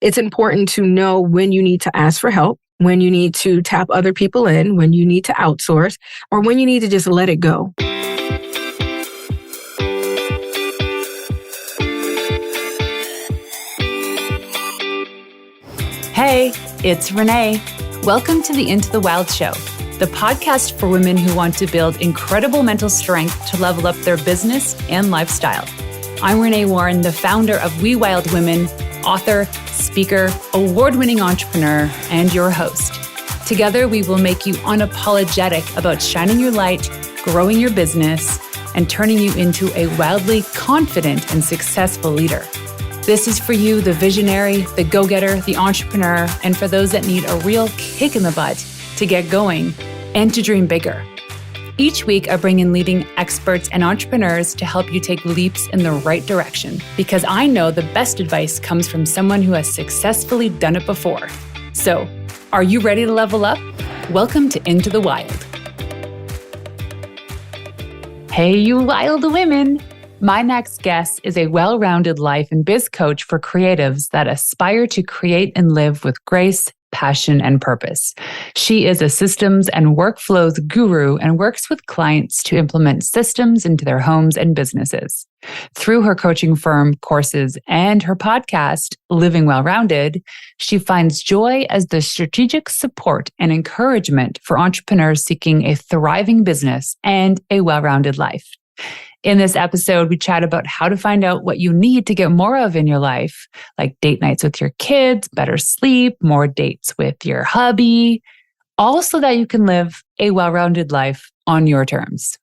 it's important to know when you need to ask for help, when you need to tap other people in, when you need to outsource, or when you need to just let it go. Hey, it's Renee. Welcome to the Into the Wild Show, the podcast for women who want to build incredible mental strength to level up their business and lifestyle. I'm Renee Warren, the founder of We Wild Women, author, speaker, award-winning entrepreneur, and your host. Together, we will make you unapologetic about shining your light, growing your business, and turning you into a wildly confident and successful leader. This is for you, the visionary, the go-getter, the entrepreneur, and for those that need a real kick in the butt to get going and to dream bigger. Each week, I bring in leading experts and entrepreneurs to help you take leaps in the right direction, because I know the best advice comes from someone who has successfully done it before. So, are you ready to level up? Welcome to Into the Wild. Hey, you wild women. My next guest is a well-rounded life and biz coach for creatives that aspire to create and live with grace, passion, and purpose. She is a systems and workflows guru and works with clients to implement systems into their homes and businesses. Through her coaching firm, courses, and her podcast, Living Well-Rounded, she finds joy as the strategic support and encouragement for entrepreneurs seeking a thriving business and a well-rounded life. In this episode, we chat about how to find out what you need to get more of in your life, like date nights with your kids, better sleep, more dates with your hubby, all so that you can live a well-rounded life on your terms.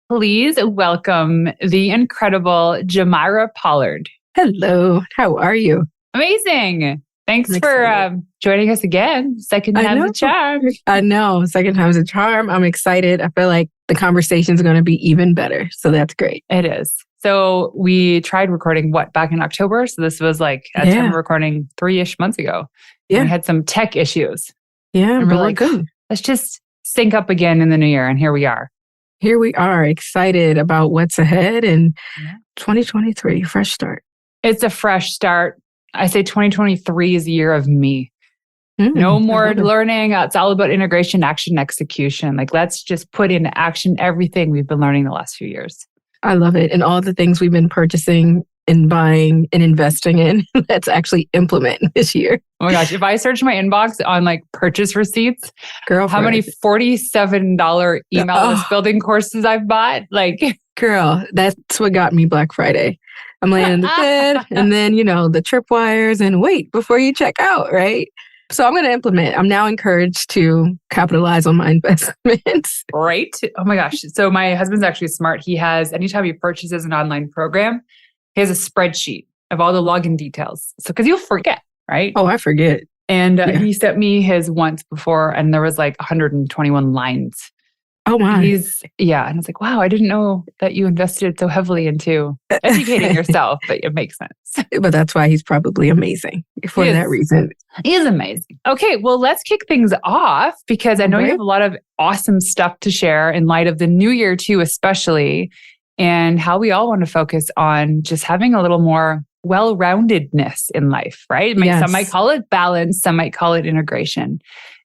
Please welcome the incredible Geomyra Pollard. Hello, how are you? Amazing. Thanks for joining us again. Second time's a charm. I know. Second time's a charm. I'm excited. I feel like the conversation's going to be even better. So that's great. It is. So we tried recording back in October. So this was like a time of recording 3-ish months ago. Yeah. We had some tech issues. Yeah, and we're like, good. Let's just sync up again in the new year. And here we are. Here we are, excited about what's ahead in 2023, fresh start. It's a fresh start. I say 2023 is the year of me. No more learning. It's all about integration, action, execution. Like, let's just put into action everything we've been learning the last few years. I love it. And all the things we've been purchasing and buying and investing in, let's actually implement this year. Oh my gosh. If I search my inbox on like purchase receipts, how many $47 email list building courses I've bought? Like, girl, that's what got me Black Friday. I'm laying in the bed and then, the tripwires and wait before you check out, right? So I'm going to implement. I'm now encouraged to capitalize on my investments. Right. Oh my gosh. So my husband's actually smart. He has, anytime he purchases an online program, he has a spreadsheet of all the login details. So, because you'll forget, right? Oh, I forget. And he sent me his once before and there was like 121 lines. Oh my. And I was like, wow, I didn't know that you invested so heavily into educating yourself, but it makes sense. But that's why he's probably amazing for that reason. He is amazing. Okay, well, let's kick things off because I know you have a lot of awesome stuff to share in light of the new year too, especially, and how we all want to focus on just having a little more well-roundedness in life, right? Some might call it balance, some might call it integration.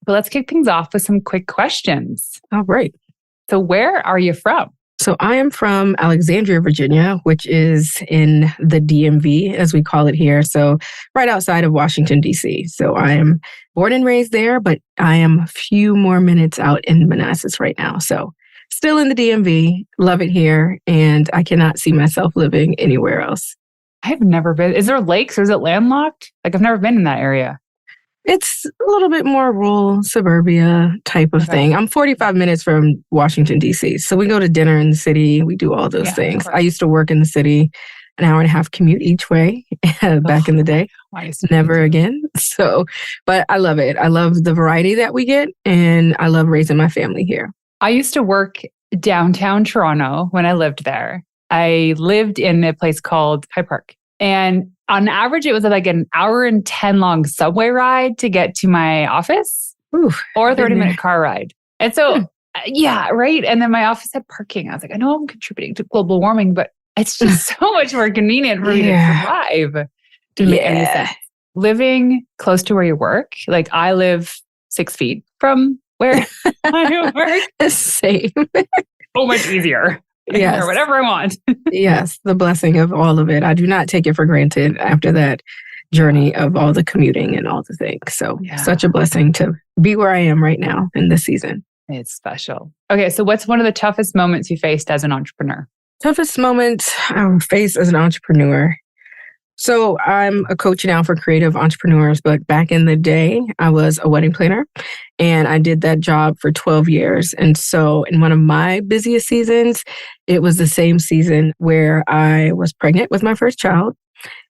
But let's kick things off with some quick questions. All right. So where are you from? So I am from Alexandria, Virginia, which is in the DMV, as we call it here. So right outside of Washington, D.C. So I am born and raised there, but I am a few more minutes out in Manassas right now. So still in the DMV, love it here, and I cannot see myself living anywhere else. I've never been. Is there lakes or is it landlocked? Like, I've never been in that area. It's a little bit more rural, suburbia type of thing. I'm 45 minutes from Washington, D.C. So we go to dinner in the city. We do all those things. I used to work in the city, an hour and a half commute each way back in the day. Never again. So, but I love it. I love the variety that we get, and I love raising my family here. I used to work downtown Toronto when I lived there. I lived in a place called High Park. And on average, it was like an hour and 10 long subway ride to get to my office. Or a 30-minute car ride. And so, right. And then my office had parking. I was like, I know I'm contributing to global warming, but it's just so much more convenient for me to drive. Didn't make any sense. living close to where you work, like I live 6 feet from where I work. Same. So much easier. I can wear whatever I want. Yes, the blessing of all of it. I do not take it for granted after that journey of all the commuting and all the things. So such a blessing to be where I am right now in this season. It's special. Okay, so what's one of the toughest moments you faced as an entrepreneur? Toughest moments I faced as an entrepreneur. So I'm a coach now for creative entrepreneurs, but back in the day, I was a wedding planner and I did that job for 12 years. And so in one of my busiest seasons, it was the same season where I was pregnant with my first child.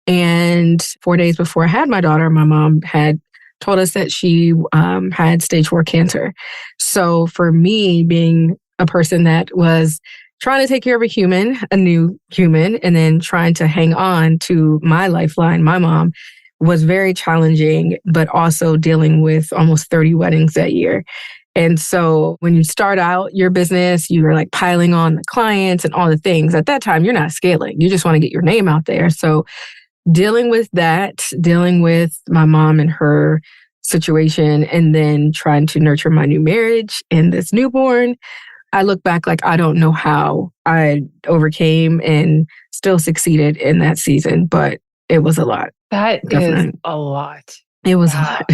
And 4 days before I had my daughter, my mom had told us that she had stage 4 cancer. So for me, being a person that was trying to take care of a new human, and then trying to hang on to my lifeline, my mom, was very challenging, but also dealing with almost 30 weddings that year. And so when you start out your business, you're like piling on the clients and all the things. At that time, you're not scaling. You just want to get your name out there. So dealing with that, dealing with my mom and her situation, and then trying to nurture my new marriage and this newborn, I look back like I don't know how I overcame and still succeeded in that season, but it was a lot. That is a lot. It was a lot.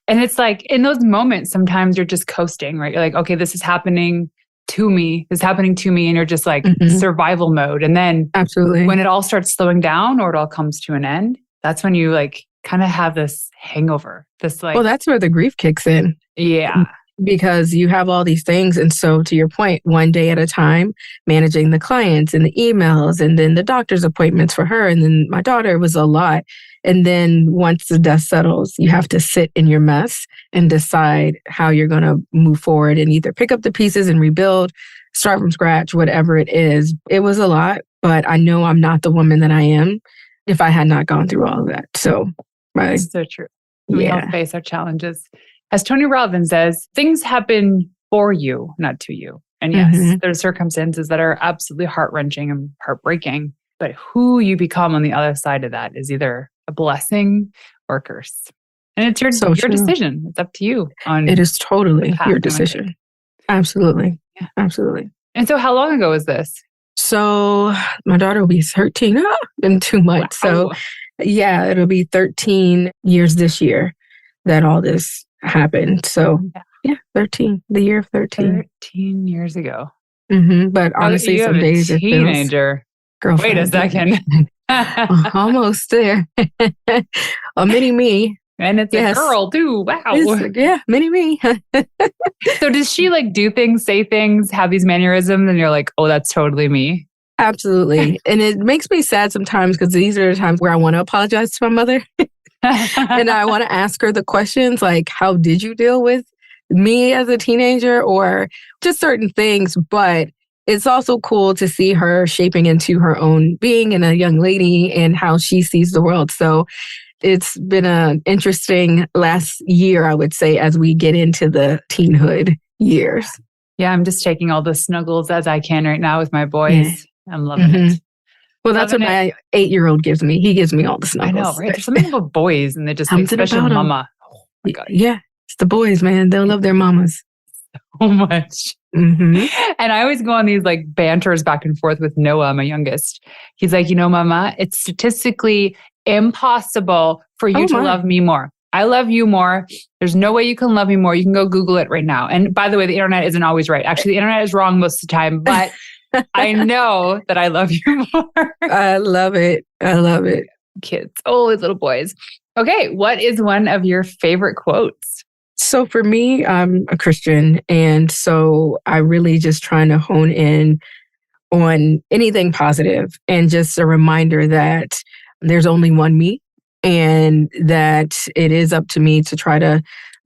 And it's like in those moments, sometimes you're just coasting, right? You're like, okay, this is happening to me. This is happening to me. And you're just like survival mode. And then absolutely, when it all starts slowing down or it all comes to an end, that's when you like kind of have this hangover. This like, well, that's where the grief kicks in. Yeah. Because you have all these things. And so to your point, one day at a time, managing the clients and the emails and then the doctor's appointments for her. And then my daughter was a lot. And then once the dust settles, you have to sit in your mess and decide how you're going to move forward and either pick up the pieces and rebuild, start from scratch, whatever it is. It was a lot, but I know I'm not the woman that I am if I had not gone through all of that. So, right. That's so true. We all face our challenges. As Tony Robbins says, things happen for you, not to you. And yes, there's circumstances that are absolutely heart-wrenching and heartbreaking, but who you become on the other side of that is either a blessing or a curse. And it's your decision. It's up to you. It is totally your decision. Absolutely. Yeah. Absolutely. And so how long ago was this? So my daughter will be 13 in 2 months. Wow. So yeah, it'll be 13 years this year that all this happened. So yeah, 13, the year of 13. 13 years ago. But honestly, some days it feels teenager. Girlfriend. Wait a second. Almost there. A mini me. And it's a girl too. Wow. Mini me. So does she like do things, say things, have these mannerisms and you're like, oh, that's totally me? Absolutely. And it makes me sad sometimes because these are the times where I want to apologize to my mother. And I want to ask her the questions like, how did you deal with me as a teenager or just certain things? But it's also cool to see her shaping into her own being and a young lady and how she sees the world. So it's been an interesting last year, I would say, as we get into the teenhood years. Yeah, I'm just taking all the snuggles as I can right now with my boys. Yeah. I'm loving it. Well, that's what my 8-year-old gives me. He gives me all the snuggles. I know, right? There's something about boys and they just like, especially mama. Oh my God. Yeah, it's the boys, man. They'll love their mamas. So much. And I always go on these like banters back and forth with Noah, my youngest. He's like, mama, it's statistically impossible for you to love me more. I love you more. There's no way you can love me more. You can go Google it right now. And by the way, the internet isn't always right. Actually, the internet is wrong most of the time, but I know that I love you more. I love it. I love it. Kids, always little boys. Okay, what is one of your favorite quotes? So for me, I'm a Christian. And so I really just trying to hone in on anything positive and just a reminder that there's only one me and that it is up to me to try to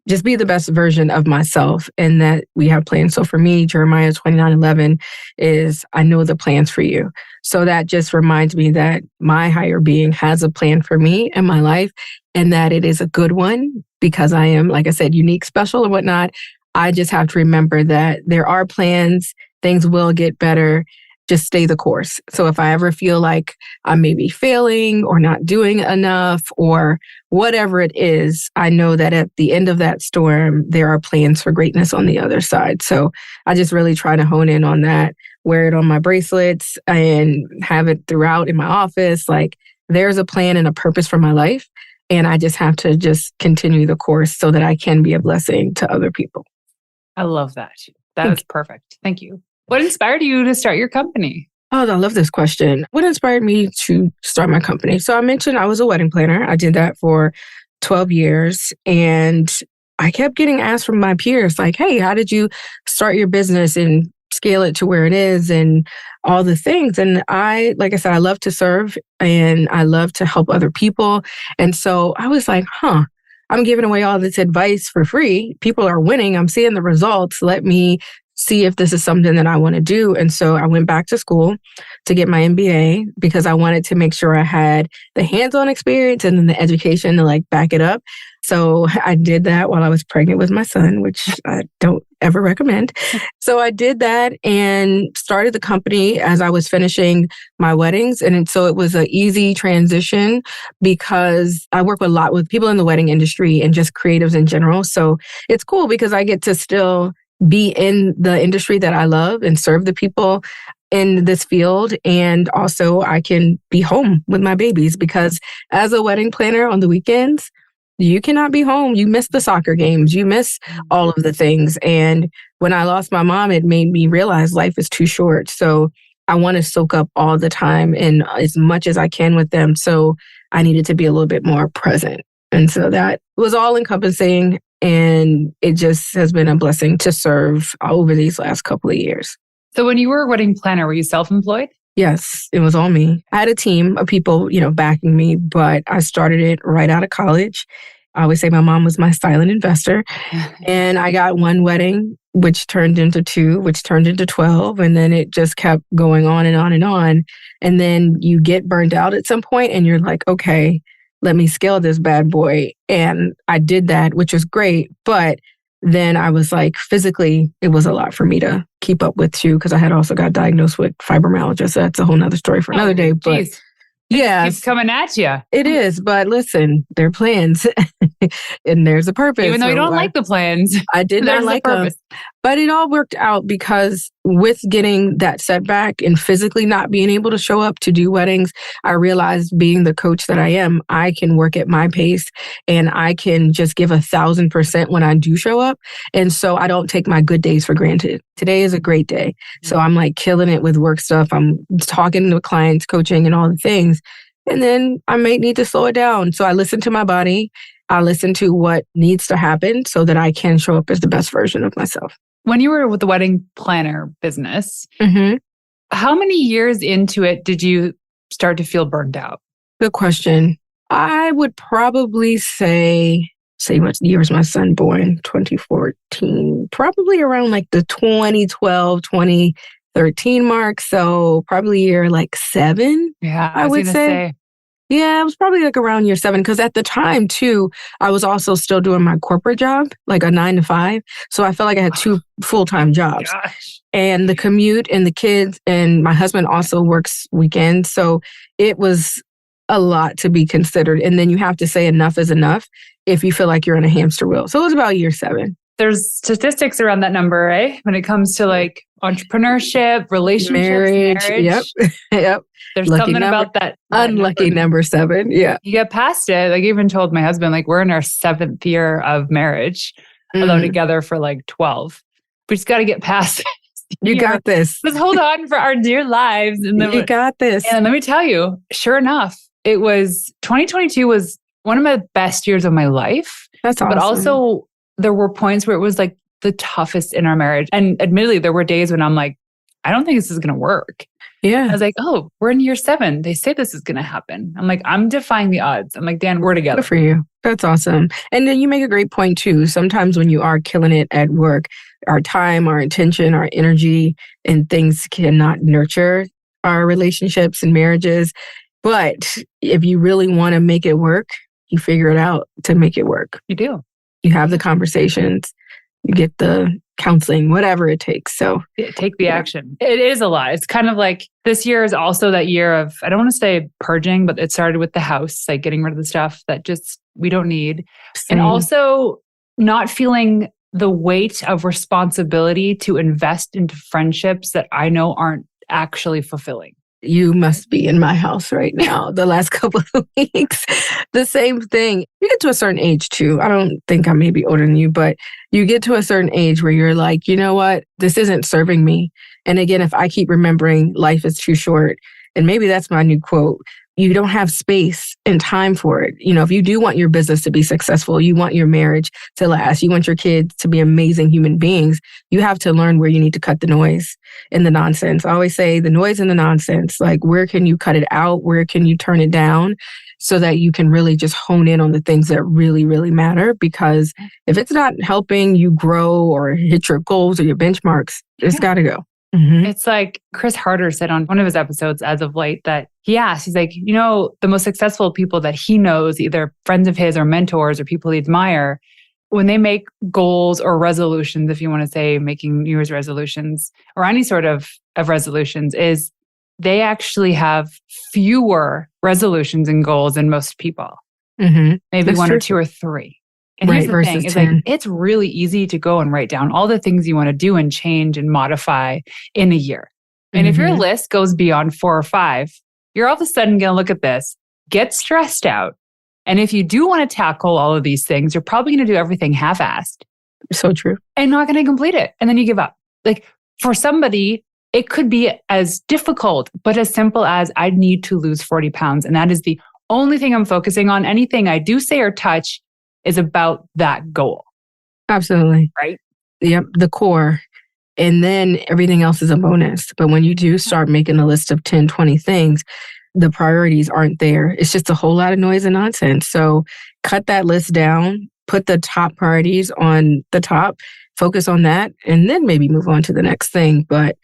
just be the best version of myself and that we have plans. So for me, Jeremiah 29:11 is, I know the plans for you. So that just reminds me that my higher being has a plan for me and my life and that it is a good one because I am, like I said, unique, special and whatnot. I just have to remember that there are plans, things will get better. just stay the course. So if I ever feel like I may be failing or not doing enough or whatever it is, I know that at the end of that storm, there are plans for greatness on the other side. So I just really try to hone in on that, wear it on my bracelets and have it throughout in my office. Like there's a plan and a purpose for my life. And I just have to just continue the course so that I can be a blessing to other people. I love that. That was perfect. Thank you. What inspired you to start your company? Oh, I love this question. What inspired me to start my company? So I mentioned I was a wedding planner. I did that for 12 years. And I kept getting asked from my peers, like, hey, how did you start your business and scale it to where it is and all the things? And like I said, I love to serve and I love to help other people. And so I was like, I'm giving away all this advice for free. People are winning. I'm seeing the results. Let me see if this is something that I want to do. And so I went back to school to get my MBA because I wanted to make sure I had the hands-on experience and then the education to like back it up. So I did that while I was pregnant with my son, which I don't ever recommend. So I did that and started the company as I was finishing my weddings. And so it was an easy transition because I work a lot with people in the wedding industry and just creatives in general. So it's cool because I get to still be in the industry that I love and serve the people in this field. And also I can be home with my babies because as a wedding planner on the weekends, you cannot be home. You miss the soccer games. You miss all of the things. And when I lost my mom, it made me realize life is too short. So I want to soak up all the time and as much as I can with them. So I needed to be a little bit more present. And so that was all encompassing. And it just has been a blessing to serve over these last couple of years. So when you were a wedding planner, were you self-employed? Yes, it was all me. I had a team of people, backing me, but I started it right out of college. I always say my mom was my silent investor. And I got one wedding, which turned into 2, which turned into 12. And then it just kept going on and on and on. And then you get burned out at some point and you're like, okay, let me scale this bad boy. And I did that, which was great. But then I was like, physically, it was a lot for me to keep up with too, because I had also got diagnosed with fibromyalgia. So that's a whole nother story for another day. But yeah, it's coming at you. It is. But listen, there are plans and there's a purpose. Even though you don't like the plans. I did not like them. But it all worked out because with getting that setback and physically not being able to show up to do weddings, I realized being the coach that I am, I can work at my pace and I can just give 1,000% when I do show up. And so I don't take my good days for granted. Today is a great day. So I'm like killing it with work stuff. I'm talking to clients, coaching and all the things. And then I might need to slow it down. So I listen to my body. I listen to what needs to happen so that I can show up as the best version of myself. When you were with the wedding planner business, how many years into it did you start to feel burned out? Good question. I would probably say what year was my son born? 2014. Probably around like the 2012, 2013 mark. So probably year like 7. Yeah, I would say. Yeah, it was probably like around year 7 because at the time too, I was also still doing my corporate job, like a 9 to 5. So I felt like I had 2 full-time jobs. Gosh. And the commute and the kids and my husband also works weekends. So it was a lot to be considered. And then you have to say enough is enough if you feel like you're in a hamster wheel. So it was about year 7. There's statistics around that number, right? When it comes to like entrepreneurship, relationships, marriage. Yep. There's something about that unlucky number 7. Yeah. You get past it. Like I even told my husband, like we're in our 7th year of marriage, although together for like 12. We just got to get past it. You got this. Just hold on for our dear lives. And then you got this. And let me tell you, sure enough, 2022 was one of my best years of my life. That's awesome. But also there were points where it was like the toughest in our marriage. And admittedly, there were days when I'm like, I don't think this is going to work. Yeah. I was like, oh, we're in year 7. They say this is going to happen. I'm like, I'm defying the odds. I'm like, Dan, we're together. Good for you. That's awesome. And then you make a great point too. Sometimes when you are killing it at work, our time, our intention, our energy, and things cannot nurture our relationships and marriages. But if you really want to make it work, you figure it out to make it work. You do. You have the conversations. You get the counseling, whatever it takes. So take the action. It is a lot. It's kind of like this year is also that year of, I don't want to say purging, but it started with the house, like getting rid of the stuff that just we don't need. Same. And also not feeling the weight of responsibility to invest into friendships that I know aren't actually fulfilling. You must be in my house right now, the last couple of weeks. The same thing. You get to a certain age too. I don't think I may be older than you, but you get to a certain age where you're like, you know what? This isn't serving me. And again, if I keep remembering life is too short, and maybe that's my new quote, you don't have space and time for it. You know, if you do want your business to be successful, you want your marriage to last, you want your kids to be amazing human beings, you have to learn where you need to cut the noise and the nonsense. I always say the noise and the nonsense, like where can you cut it out? Where can you turn it down so that you can really just hone in on the things that really, really matter? Because if it's not helping you grow or hit your goals or your benchmarks, it's got to go. Mm-hmm. It's like Chris Harder said on one of his episodes as of late that he asked, he's like, you know, the most successful people that he knows, either friends of his or mentors or people he admire, when they make goals or resolutions, if you want to say making New Year's resolutions or any sort of resolutions, is they actually have fewer resolutions and goals than most people. Mm-hmm. Maybe That's one true. or two or three. And Right, here's the versus thing, it's 10. like, it's really easy to go and write down all the things you want to do and change and modify in a year. And if your Mhm. list goes beyond 4 or 5, you're all of a sudden going to look at this, get stressed out. And if you do want to tackle all of these things, you're probably going to do everything half-assed So true. and not going to complete it. And then you give up. Like for somebody, it could be as difficult, but as simple as I need to lose 40 pounds. And that is the only thing I'm focusing on. Anything I do say or touch is about that goal. Absolutely. Right? Yep. The core. And then everything else is a bonus. But when you do start making a list of 10, 20 things, the priorities aren't there. It's just a whole lot of noise and nonsense. So cut that list down, put the top priorities on the top, focus on that, and then maybe move on to the next thing. But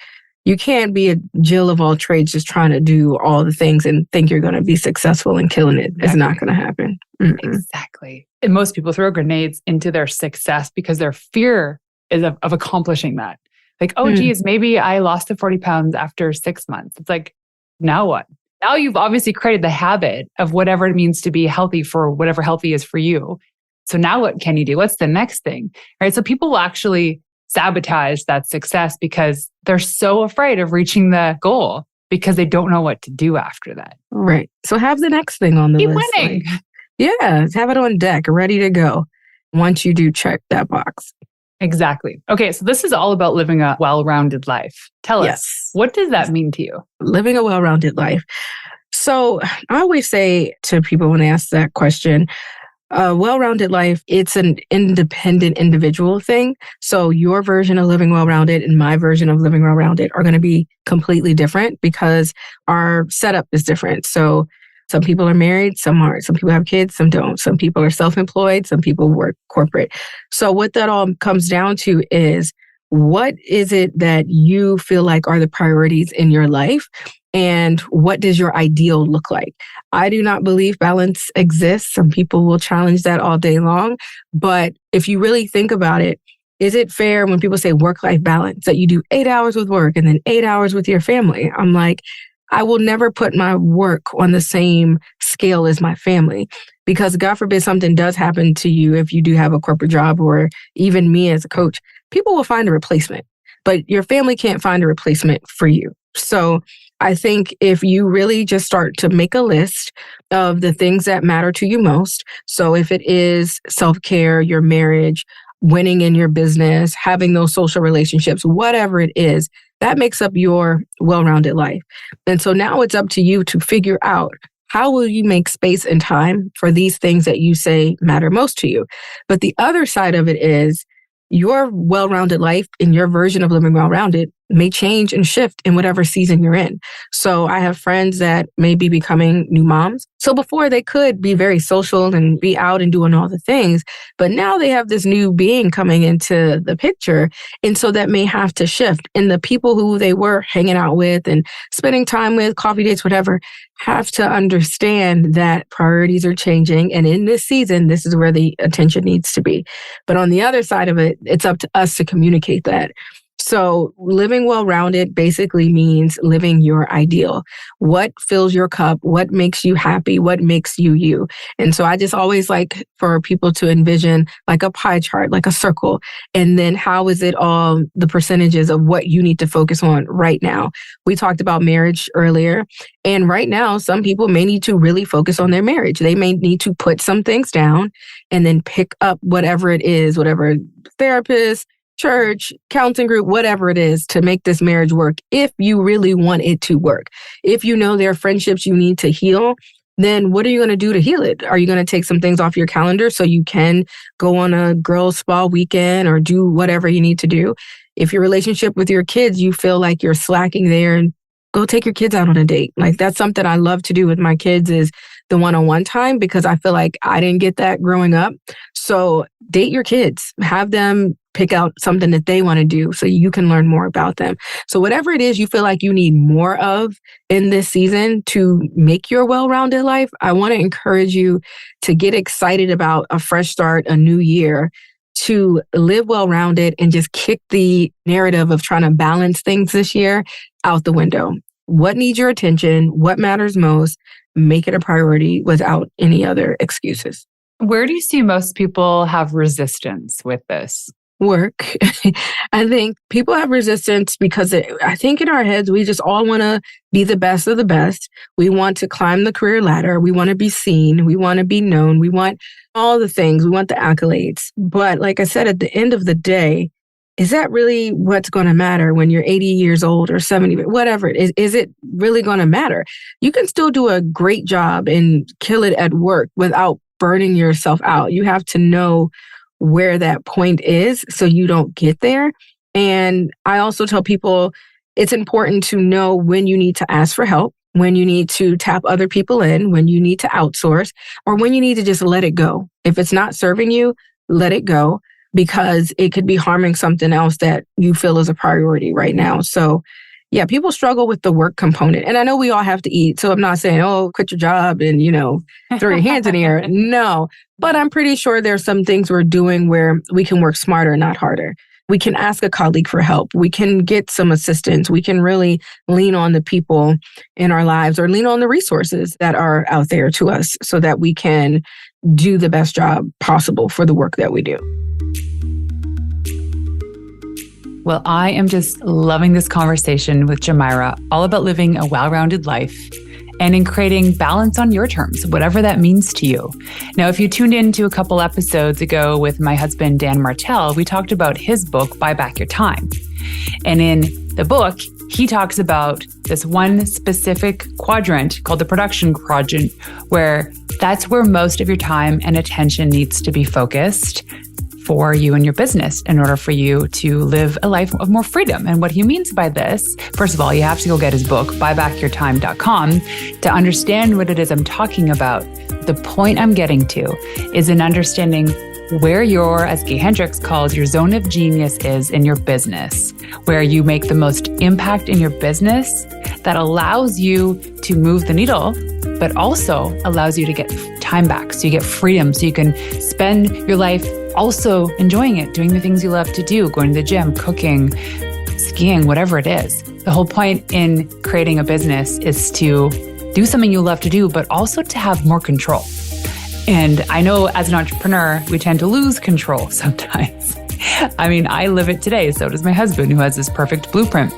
you can't be a Jill of all trades just trying to do all the things and think you're going to be successful and killing it. It's not going to happen. Mm-mm. Exactly. And most people throw grenades into their success because their fear is of accomplishing that. Like, oh, geez, maybe I lost the 40 pounds after 6 months. It's like, now what? Now you've obviously created the habit of whatever it means to be healthy for whatever healthy is for you. So now what can you do? What's the next thing? Right? So people will actually sabotage that success because they're so afraid of reaching the goal because they don't know what to do after that. Right. So have the next thing on the Keep list. winning. Like, yeah, have it on deck, ready to go once you do check that box. Exactly. Okay, so this is all about living a well-rounded life. Tell Yes. us, what does that mean to you? Living a well-rounded life. So I always say to people when they ask that question, a well-rounded life, it's an independent individual thing. So your version of living well-rounded and my version of living well-rounded are going to be completely different because our setup is different. So some people are married, some aren't. Some people have kids, some don't. Some people are self-employed, some people work corporate. So what that all comes down to is, what is it that you feel like are the priorities in your life? And what does your ideal look like? I do not believe balance exists. Some people will challenge that all day long. But if you really think about it, is it fair when people say work-life balance that you do 8 hours with work and then 8 hours with your family? I'm like, I will never put my work on the same scale as my family, because God forbid something does happen to you if you do have a corporate job, or even me as a coach, people will find a replacement, but your family can't find a replacement for you. So I think if you really just start to make a list of the things that matter to you most. So if it is self-care, your marriage, winning in your business, having those social relationships, whatever it is, that makes up your well-rounded life. And so now it's up to you to figure out, how will you make space and time for these things that you say matter most to you? But the other side of it is, your well-rounded life and your version of living well-rounded may change and shift in whatever season you're in. So I have friends that may be becoming new moms. So before they could be very social and be out and doing all the things, but now they have this new being coming into the picture. And so that may have to shift. And the people who they were hanging out with and spending time with, coffee dates, whatever, have to understand that priorities are changing. And in this season, this is where the attention needs to be. But on the other side of it, it's up to us to communicate that. So living well-rounded basically means living your ideal. What fills your cup? What makes you happy? What makes you you? And so I just always like for people to envision like a pie chart, like a circle. And then how is it all the percentages of what you need to focus on right now? We talked about marriage earlier. And right now, some people may need to really focus on their marriage. They may need to put some things down and then pick up whatever it is, whatever therapist, church, counseling group, whatever it is to make this marriage work. If you really want it to work, if you know there are friendships you need to heal, then what are you going to do to heal it? Are you going to take some things off your calendar so you can go on a girls' spa weekend or do whatever you need to do? If your relationship with your kids, you feel like you're slacking there, and go take your kids out on a date. Like that's something I love to do with my kids is the one-on-one time, because I feel like I didn't get that growing up. So date your kids, have them pick out something that they want to do so you can learn more about them. So whatever it is you feel like you need more of in this season to make your well-rounded life, I want to encourage you to get excited about a fresh start, a new year, to live well-rounded and just kick the narrative of trying to balance things this year out the window. What needs your attention? What matters most? Make it a priority without any other excuses. Where do you see most people have resistance with this? Work. I think people have resistance because I think in our heads, we just all want to be the best of the best. We want to climb the career ladder. We want to be seen. We want to be known. We want all the things. We want the accolades. But like I said, at the end of the day, is that really what's going to matter when you're 80 years old or 70, whatever it is? Is it really going to matter? You can still do a great job and kill it at work without burning yourself out. You have to know where that point is so you don't get there. And I also tell people it's important to know when you need to ask for help, when you need to tap other people in, when you need to outsource, or when you need to just let it go. If it's not serving you, let it go, because it could be harming something else that you feel is a priority right now. So yeah, people struggle with the work component. And I know we all have to eat. So I'm not saying, oh, quit your job and, throw your hands in the air. No, but I'm pretty sure there's some things we're doing where we can work smarter, not harder. We can ask a colleague for help. We can get some assistance. We can really lean on the people in our lives or lean on the resources that are out there to us so that we can do the best job possible for the work that we do. Well, I am just loving this conversation with Geomyra, all about living a well-rounded life and in creating balance on your terms, whatever that means to you. Now, if you tuned into a couple episodes ago with my husband, Dan Martell, we talked about his book, Buy Back Your Time. And in the book, he talks about this one specific quadrant called the production quadrant, where that's where most of your time and attention needs to be focused for you and your business in order for you to live a life of more freedom. And what he means by this, first of all, you have to go get his book, buybackyourtime.com, to understand what it is I'm talking about. The point I'm getting to is in understanding where your, as Gay Hendricks called, your zone of genius is in your business, where you make the most impact in your business that allows you to move the needle, but also allows you to get time back. So you get freedom, so you can spend your life also enjoying it, doing the things you love to do, going to the gym, cooking, skiing, whatever it is. The whole point in creating a business is to do something you love to do, but also to have more control. And I know as an entrepreneur, we tend to lose control sometimes. I mean, I live it today. So does my husband, who has this perfect blueprint.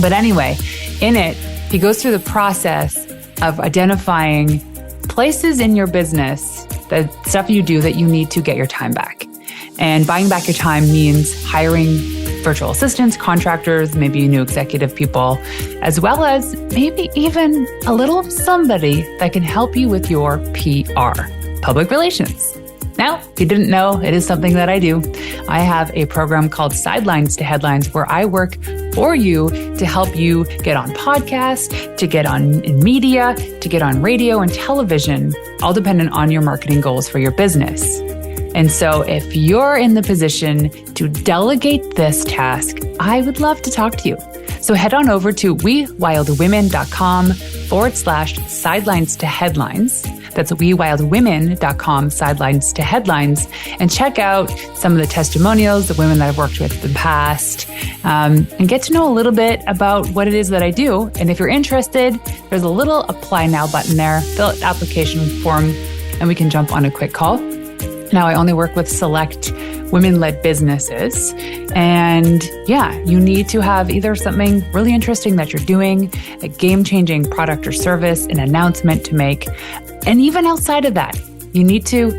But anyway, in it, he goes through the process of identifying places in your business, the stuff you do that you need to get your time back. And buying back your time means hiring virtual assistants, contractors, maybe new executive people, as well as maybe even a little somebody that can help you with your PR, public relations. Now, if you didn't know, it is something that I do. I have a program called Sidelines to Headlines where I work for you to help you get on podcasts, to get on in media, to get on radio and television, all dependent on your marketing goals for your business. And so if you're in the position to delegate this task, I would love to talk to you. So head on over to wewildwomen.com/sidelines to headlines. That's wewildwomen.com/sidelines to headlines, and check out some of the testimonials, the women that I've worked with in the past, and get to know a little bit about what it is that I do. And if you're interested, there's a little apply now button there, fill out the application form, and we can jump on a quick call. Now, I only work with select women-led businesses. And yeah, you need to have either something really interesting that you're doing, a game-changing product or service, an announcement to make. And even outside of that, you need to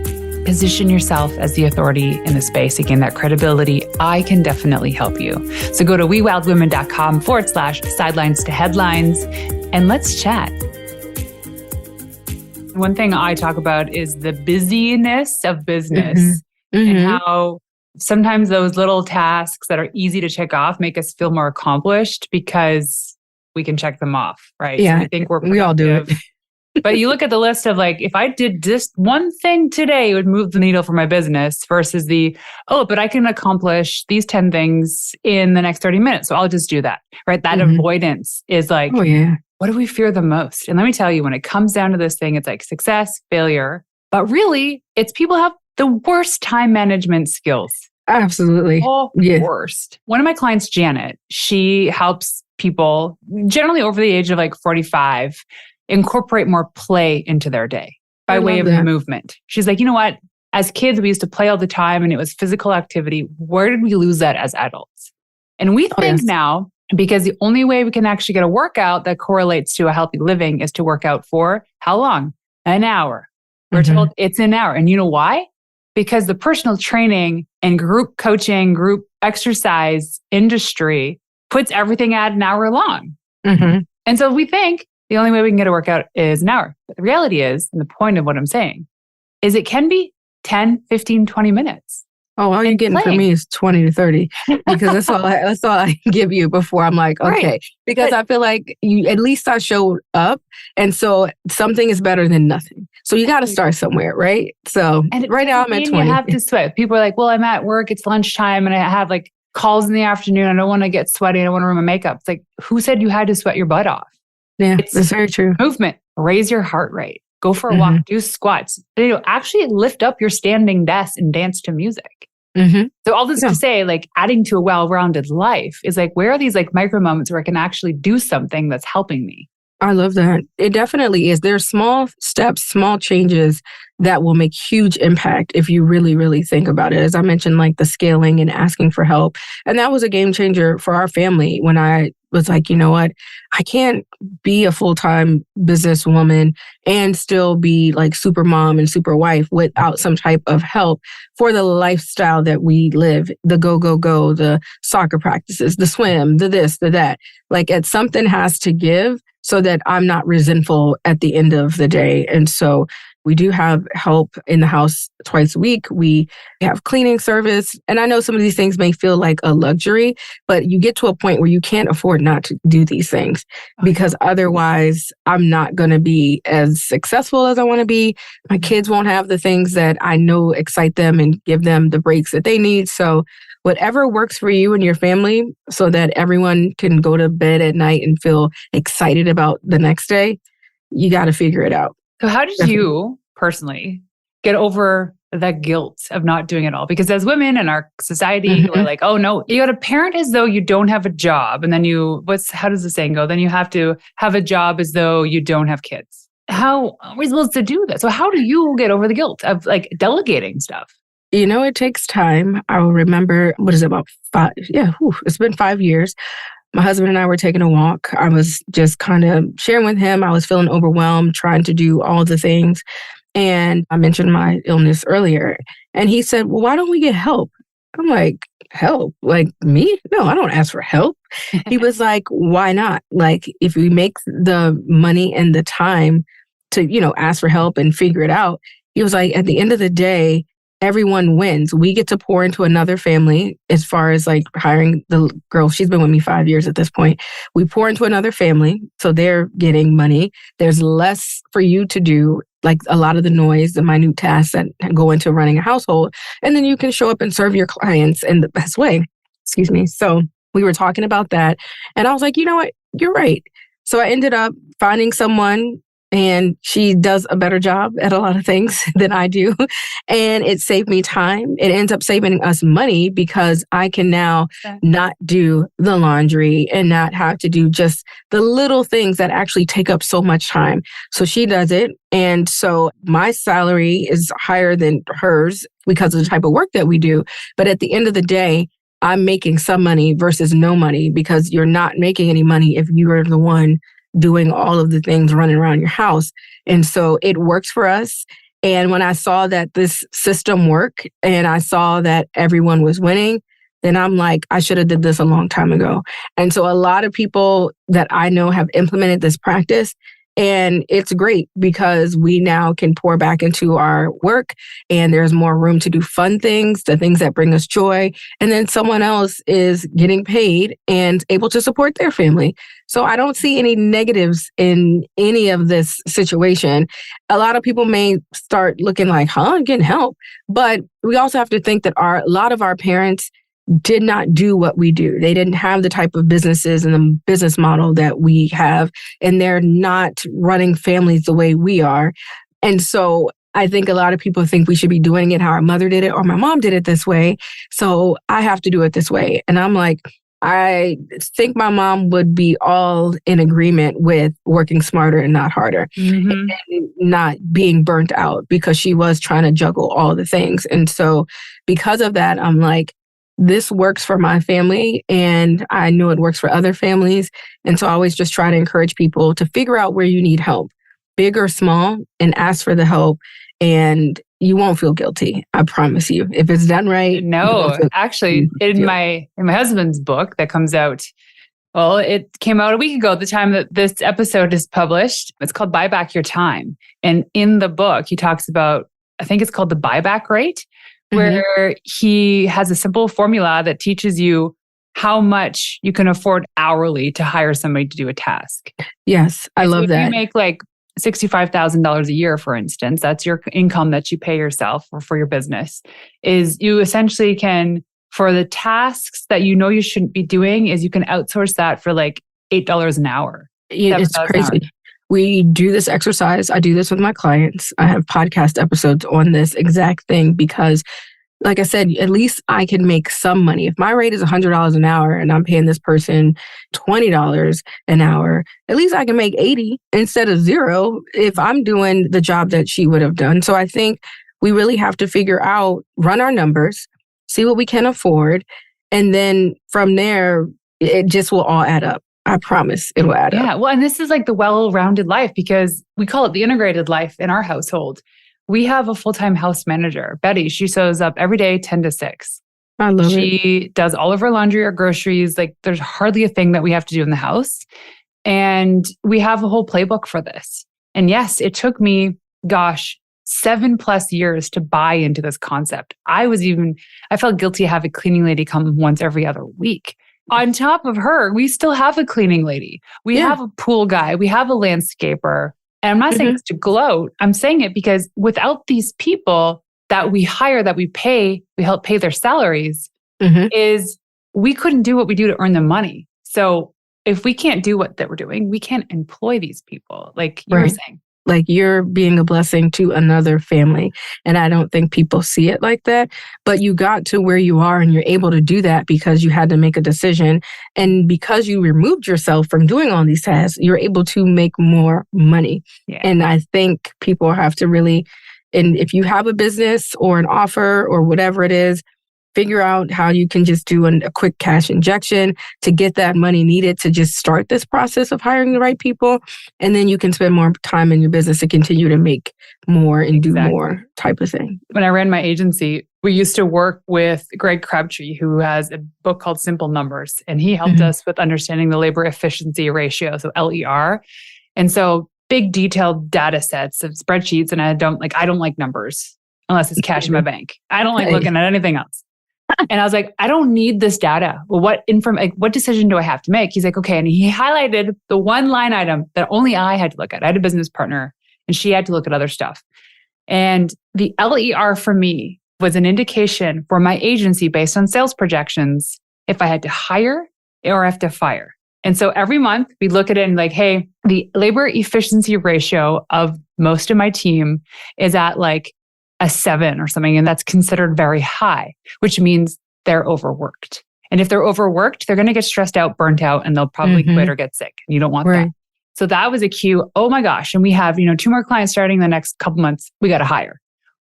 position yourself as the authority in the space. Again, that credibility, I can definitely help you. So go to wewildwomen.com/sidelines to headlines, and let's chat. One thing I talk about is the busyness of business and how sometimes those little tasks that are easy to check off make us feel more accomplished because we can check them off, right? Yeah, so I think we all do it. But you look at the list of like, if I did just one thing today, it would move the needle for my business versus but I can accomplish these 10 things in the next 30 minutes. So I'll just do that, right? That avoidance is like, what do we fear the most? And let me tell you, when it comes down to this thing, it's like success, failure, but really it's people have the worst time management skills. Absolutely. Worst. One of my clients, Janet, she helps people generally over the age of like 45 incorporate more play into their day by way of movement. She's like, you know what? As kids, we used to play all the time and it was physical activity. Where did we lose that as adults? And we think now, because the only way we can actually get a workout that correlates to a healthy living is to work out for how long? An hour. We're told it's an hour. And you know why? Because the personal training and group coaching, group exercise industry puts everything at an hour long. And so we think the only way we can get a workout is an hour. But the reality is, and the point of what I'm saying, is it can be 10, 15, 20 minutes. Oh, all you're getting from me is 20 to 30 because that's all I give you before I'm like, okay. Right. Because I feel like at least I showed up. And so something is better than nothing. So you got to start somewhere, right? So right now I'm at 20. You have to sweat. People are like, well, I'm at work. It's lunchtime and I have like calls in the afternoon. I don't want to get sweaty. I don't want to ruin my makeup. It's like, who said you had to sweat your butt off? Yeah, that's very true. Movement, raise your heart rate, go for a walk, do squats. Actually lift up your standing desk and dance to music. So all this to say, like adding to a well-rounded life is like, where are these like micro moments where I can actually do something that's helping me? I love that. It definitely is. There are small steps, small changes that will make huge impact if you really, really think about it. As I mentioned, like the scaling and asking for help. And that was a game changer for our family when I was like, you know what? I can't be a full-time businesswoman and still be like super mom and super wife without some type of help for the lifestyle that we live, the go, the soccer practices, the swim, the this, the that. Like something has to give so that I'm not resentful at the end of the day. And so we do have help in the house twice a week. We have cleaning service. And I know some of these things may feel like a luxury, but you get to a point where you can't afford not to do these things because otherwise I'm not going to be as successful as I want to be. My kids won't have the things that I know excite them and give them the breaks that they need. So whatever works for you and your family so that everyone can go to bed at night and feel excited about the next day, you got to figure it out. So how did you personally get over the guilt of not doing it all? Because as women in our society, we're like, oh no, you got to parent as though you don't have a job. And then how does the saying go? Then you have to have a job as though you don't have kids. How are we supposed to do that? So how do you get over the guilt of like delegating stuff? You know, it takes time. I will remember, about 5? Yeah, it's been 5 years. My husband and I were taking a walk. I was just kind of sharing with him. I was feeling overwhelmed, trying to do all the things. And I mentioned my illness earlier. And he said, well, why don't we get help? I'm like, help? Like me? No, I don't ask for help. He was like, why not? Like, if we make the money and the time to, ask for help and figure it out. He was like, at the end of the day, everyone wins. We get to pour into another family as far as like hiring the girl. She's been with me 5 years at this point. We pour into another family. So they're getting money. There's less for you to do, like a lot of the noise, the minute tasks that go into running a household. And then you can show up and serve your clients in the best way. Excuse me. So we were talking about that. And I was like, you know what? You're right. So I ended up finding someone, and she does a better job at a lot of things than I do. And it saved me time. It ends up saving us money because I can now not do the laundry and not have to do just the little things that actually take up so much time. So she does it. And so my salary is higher than hers because of the type of work that we do. But at the end of the day, I'm making some money versus no money, because you're not making any money if you are the one doing all of the things running around your house. And so it works for us. And when I saw that this system worked and I saw that everyone was winning, then I'm like, I should have did this a long time ago. And so a lot of people that I know have implemented this practice. And it's great because we now can pour back into our work, and there's more room to do fun things, the things that bring us joy. And then someone else is getting paid and able to support their family. So I don't see any negatives in any of this situation. A lot of people may start looking like, getting help. But we also have to think that a lot of our parents did not do what we do. They didn't have the type of businesses and the business model that we have, and they're not running families the way we are. And so I think a lot of people think we should be doing it how our mother did it or my mom did it this way. So I have to do it this way. And I'm like, I think my mom would be all in agreement with working smarter and not harder, and not being burnt out, because she was trying to juggle all the things. And so because of that, I'm like, this works for my family, and I know it works for other families. And so I always just try to encourage people to figure out where you need help, big or small, and ask for the help. And you won't feel guilty. I promise you. If it's done right. No, actually, in my husband's book that comes out, well, it came out a week ago, the time that this episode is published. It's called Buy Back Your Time. And in the book, he talks about, I think it's called the buyback rate, where he has a simple formula that teaches you how much you can afford hourly to hire somebody to do a task. Yes, I love that. If you make like $65,000 a year, for instance, that's your income that you pay yourself or for your business, is you essentially can, for the tasks that you know you shouldn't be doing, is you can outsource that for like $8 an hour. It's crazy. We do this exercise. I do this with my clients. I have podcast episodes on this exact thing because, like I said, at least I can make some money. If my rate is $100 an hour and I'm paying this person $20 an hour, at least I can make 80 instead of 0 if I'm doing the job that she would have done. So I think we really have to figure out, run our numbers, see what we can afford. And then from there, it just will all add up. I promise it will add up. Yeah. Well, and this is like the well-rounded life, because we call it the integrated life in our household. We have a full-time house manager, Betty. She shows up every day, 10 to 6. I love it. She does all of our laundry, our groceries. Like, there's hardly a thing that we have to do in the house. And we have a whole playbook for this. And yes, it took me, 7+ years to buy into this concept. I felt guilty to have a cleaning lady come once every other week. On top of her, we still have a cleaning lady. We have a pool guy. We have a landscaper. And I'm not saying this to gloat. I'm saying it because without these people that we hire, that we pay, we help pay their salaries, is we couldn't do what we do to earn the money. So if we can't do what that we're doing, we can't employ these people, like you were saying. Like, you're being a blessing to another family. And I don't think people see it like that. But you got to where you are, and you're able to do that because you had to make a decision. And because you removed yourself from doing all these tasks, you're able to make more money. Yeah. And I think people have to really, and if you have a business or an offer or whatever it is, figure out how you can just do a quick cash injection to get that money needed to just start this process of hiring the right people. And then you can spend more time in your business to continue to make more and do more type of thing. When I ran my agency, we used to work with Greg Crabtree, who has a book called Simple Numbers. And he helped us with understanding the labor efficiency ratio, so LER. And so big detailed data sets of spreadsheets. And I don't like numbers. unless it's cash in my bank. I don't like looking at anything else. And I was like, I don't need this data. Well, what decision do I have to make? He's like, okay. And he highlighted the one line item that only I had to look at. I had a business partner and she had to look at other stuff. And the LER for me was an indication for my agency based on sales projections if I had to hire or have to fire. And so every month we look at it and like, hey, the labor efficiency ratio of most of my team is at like a 7 or something. And that's considered very high, which means they're overworked. And if they're overworked, they're going to get stressed out, burnt out, and they'll probably quit or get sick. And you don't want that. So that was a cue. Oh my gosh. And we have, 2 more clients starting the next couple months. We got to hire.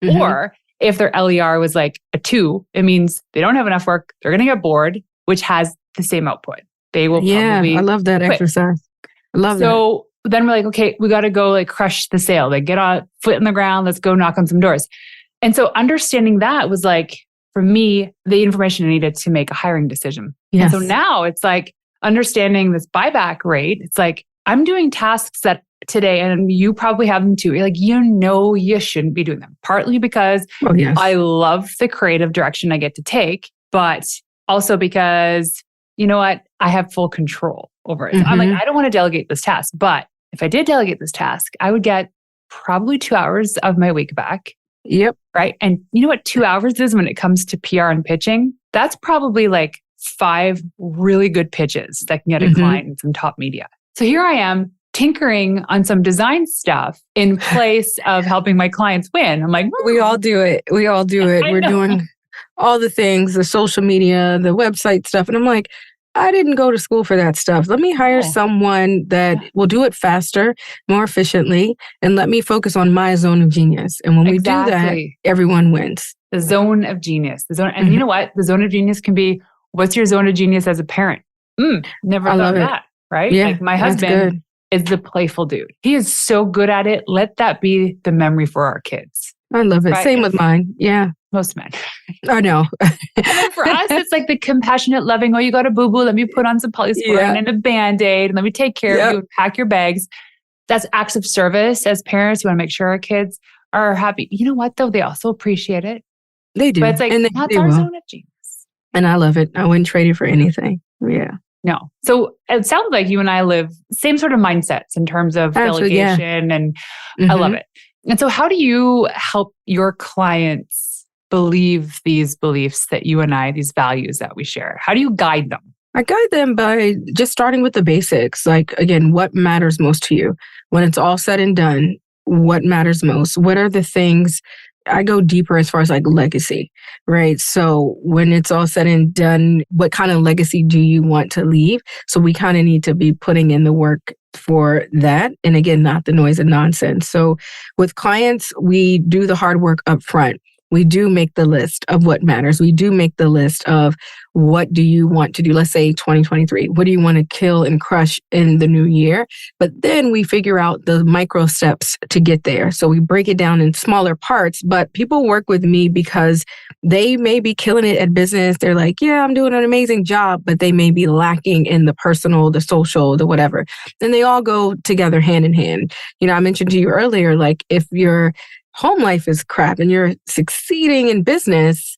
Or if their LER was like a 2, it means they don't have enough work. They're going to get bored, which has the same output. They will probably I love that quit. Exercise. I love that. So then we're like, okay, we got to go like crush the sale. Like get a foot in the ground. Let's go knock on some doors. And so understanding that was like, for me, the information I needed to make a hiring decision. Yes. And so now it's like understanding this buyback rate. It's like, I'm doing tasks that today, and you probably have them too. You're like, you shouldn't be doing them. Partly because I love the creative direction I get to take, but also because, you know what? I have full control over it. So I'm like, I don't want to delegate this task. But if I did delegate this task, I would get probably 2 hours of my week back. Yep. Right. And you know what 2 hours is when it comes to PR and pitching? That's probably like 5 really good pitches that can get a client in some top media. So here I am tinkering on some design stuff in place of helping my clients win. I'm like, we all do it. We're doing all the things, the social media, the website stuff. And I'm like, I didn't go to school for that stuff. Let me hire someone that will do it faster, more efficiently, and let me focus on my zone of genius. And when we do that, everyone wins. The zone of genius. And you know what? The zone of genius can be, what's your zone of genius as a parent? Never thought of that, right? Yeah, like my husband is the playful dude. He is so good at it. Let that be the memory for our kids. I love it. Right? Same with mine. Yeah. Most men. I know. And then for us, it's like the compassionate, loving, oh, you got a boo-boo, let me put on some polysporin and a Band-Aid, and let me take care of you and pack your bags. That's acts of service. As parents, we want to make sure our kids are happy. You know what, though? They also appreciate it. They do. But it's like, that's our zone of genius. And I love it. I wouldn't trade it for anything. Yeah. No. So it sounds like you and I live same sort of mindsets in terms of delegation, and I love it. And so how do you help your clients believe these beliefs that you and I, these values that we share? How do you guide them? I guide them by just starting with the basics. Like, again, what matters most to you? When it's all said and done, what matters most? What are the things? I go deeper as far as like legacy, right? So when it's all said and done, what kind of legacy do you want to leave? So we kind of need to be putting in the work for that. And again, not the noise and nonsense. So with clients, we do the hard work up front. We do make the list of what matters. We do make the list of what do you want to do? Let's say 2023. What do you want to kill and crush in the new year? But then we figure out the micro steps to get there. So we break it down in smaller parts, but people work with me because they may be killing it at business. They're like, yeah, I'm doing an amazing job, but they may be lacking in the personal, the social, the whatever. And they all go together hand in hand. I mentioned to you earlier, like if you're home life is crap and you're succeeding in business,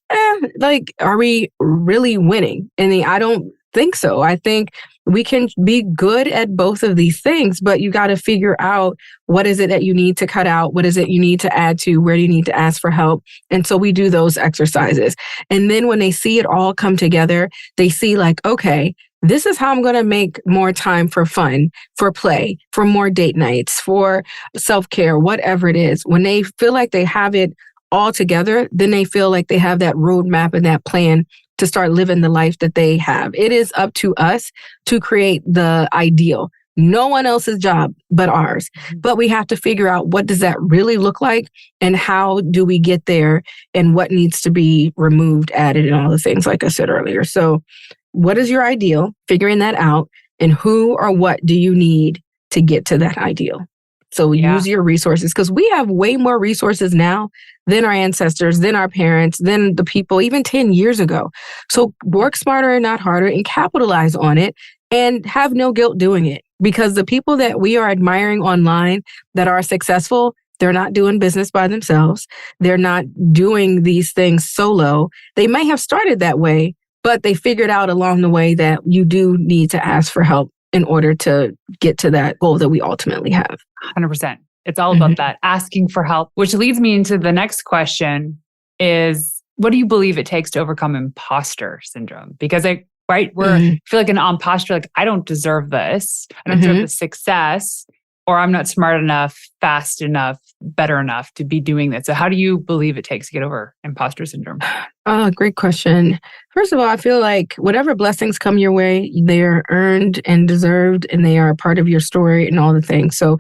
are we really winning? And I don't think so. I think we can be good at both of these things, but you got to figure out what is it that you need to cut out? What is it you need to add to? Where do you need to ask for help? And so we do those exercises. And then when they see it all come together, they see like, okay, this is how I'm going to make more time for fun, for play, for more date nights, for self-care, whatever it is. When they feel like they have it all together, then they feel like they have that roadmap and that plan to start living the life that they have. It is up to us to create the ideal. No one else's job but ours. But we have to figure out what does that really look like and how do we get there and what needs to be removed, added, and all the things like I said earlier. So what is your ideal? Figuring that out, and who or what do you need to get to that ideal? So use your resources, because we have way more resources now than our ancestors, than our parents, than the people even 10 years ago. So work smarter and not harder and capitalize on it and have no guilt doing it, because the people that we are admiring online that are successful, They're not doing business by themselves. They're not doing these things solo. They may have started that way, but they figured out along the way that you do need to ask for help in order to get to that goal that we ultimately have. 100%. It's all about that, asking for help, which leads me into the next question is, what do you believe it takes to overcome imposter syndrome? Because I feel like an imposter, like I don't deserve this. I don't deserve the success, or I'm not smart enough, fast enough, better enough to be doing this. So how do you believe it takes to get over imposter syndrome? Great question. First of all, I feel like whatever blessings come your way, they're earned and deserved, and they are a part of your story and all the things. So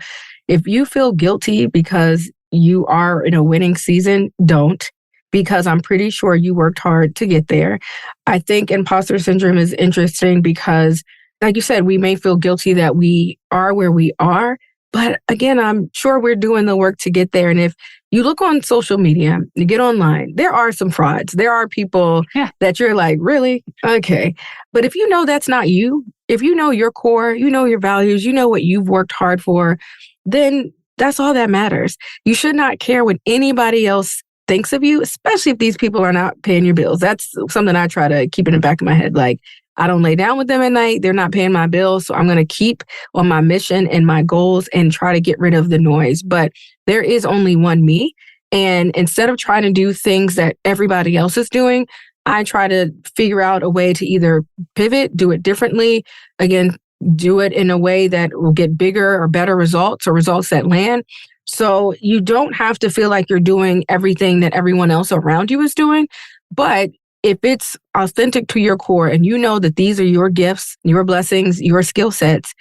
if you feel guilty because you are in a winning season, don't, because I'm pretty sure you worked hard to get there. I think imposter syndrome is interesting because, like you said, we may feel guilty that we are where we are. But again, I'm sure we're doing the work to get there. And if you look on social media, you get online, there are some frauds. There are people that you're like, really? Okay. But if you know that's not you, if you know your core, you know your values, you know what you've worked hard for, then that's all that matters. You should not care what anybody else thinks of you, especially if these people are not paying your bills. That's something I try to keep in the back of my head. Like, I don't lay down with them at night. They're not paying my bills. So I'm going to keep on my mission and my goals and try to get rid of the noise. But there is only one me. And instead of trying to do things that everybody else is doing, I try to figure out a way to either pivot, do it differently, again, do it in a way that will get bigger or better results or results that land. So you don't have to feel like you're doing everything that everyone else around you is doing. But if it's authentic to your core and you know that these are your gifts, your blessings, your skill sets,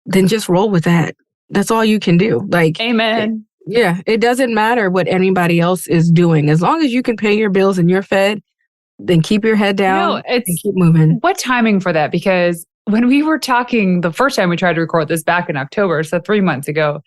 then just roll with that. That's all you can do. Like, amen. It doesn't matter what anybody else is doing. As long as you can pay your bills and you're fed, then keep your head down and keep moving. What timing for that? Because when we were talking the first time we tried to record this back in October, so 3 months ago,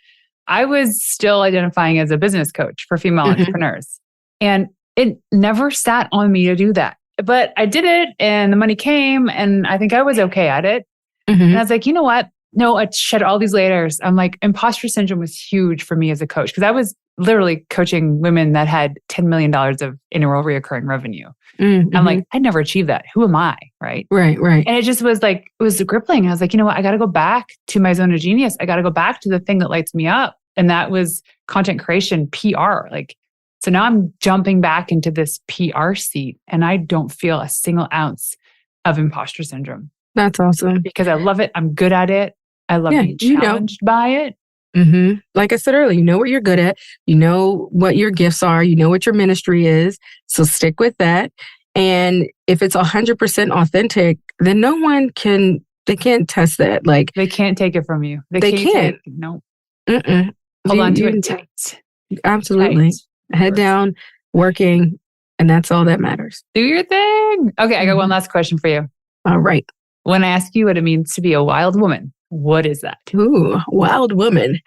I was still identifying as a business coach for female entrepreneurs. And it never sat on me to do that. But I did it and the money came and I think I was okay at it. And I was like, you know what? No, I shed all these layers. I'm like, imposter syndrome was huge for me as a coach because I was literally coaching women that had $10 million of annual reoccurring revenue. I'm like, I never achieved that. Who am I? Right. And it just was like, it was crippling. I was like, you know what? I got to go back to my zone of genius. I got to go back to the thing that lights me up. And that was content creation, PR. Like, so now I'm jumping back into this PR seat and I don't feel a single ounce of imposter syndrome. That's awesome. Because I love it. I'm good at it. I love being challenged by it. Like I said earlier, you know what you're good at. You know what your gifts are. You know what your ministry is. So stick with that. And if it's 100% authentic, then no one they can't test that. Like, they can't take it from you. They can't. No. Hold on to it tight. Absolutely. Tight. Head down, working, and that's all that matters. Do your thing. Okay, I got one last question for you. All right. When I ask you what it means to be a wild woman, what is that? Ooh, wild woman.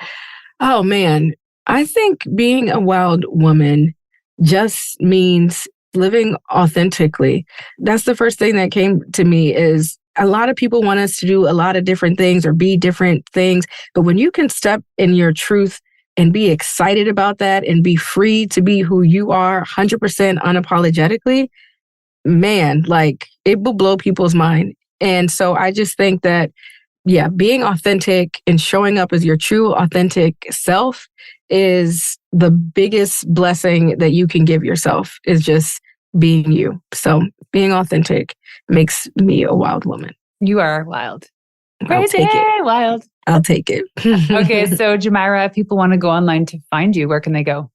Oh, man. I think being a wild woman just means living authentically. That's the first thing that came to me is a lot of people want us to do a lot of different things or be different things. But when you can step in your truth and be excited about that and be free to be who you are 100% unapologetically, man, like it will blow people's mind. And so I just think that, being authentic and showing up as your true authentic self is the biggest blessing that you can give yourself, is just being you. So being authentic makes me a wild woman. You are wild. Crazy, wild. I'll take it. Okay, so Geomyra, if people want to go online to find you, where can they go?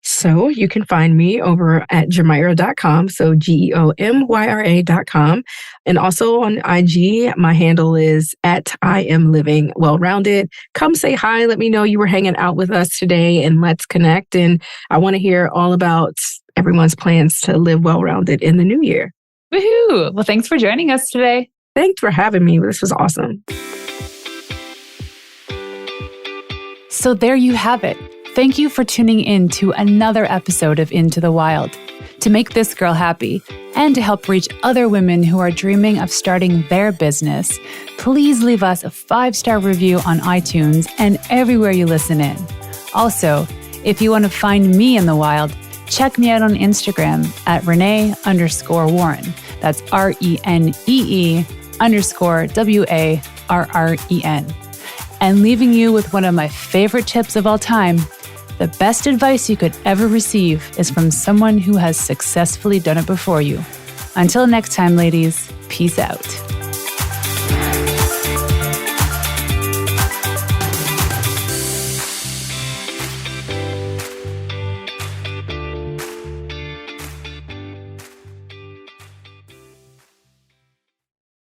So you can find me over at Geomyra.com. So Geomyra.com. And also on IG, my handle is at I am living well rounded. Come say hi. Let me know you were hanging out with us today and let's connect. And I want to hear all about everyone's plans to live well rounded in the new year. Woohoo! Well, thanks for joining us today. Thanks for having me. This was awesome. So there you have it. Thank you for tuning in to another episode of Into the Wild. To make this girl happy and to help reach other women who are dreaming of starting their business, please leave us a 5-star review on iTunes and everywhere you listen in. Also, If you want to find me in the wild, check me out on Instagram at Renee_Warren. That's RENEE_WARREN. And leaving you with one of my favorite tips of all time, the best advice you could ever receive is from someone who has successfully done it before you. Until next time, ladies, peace out.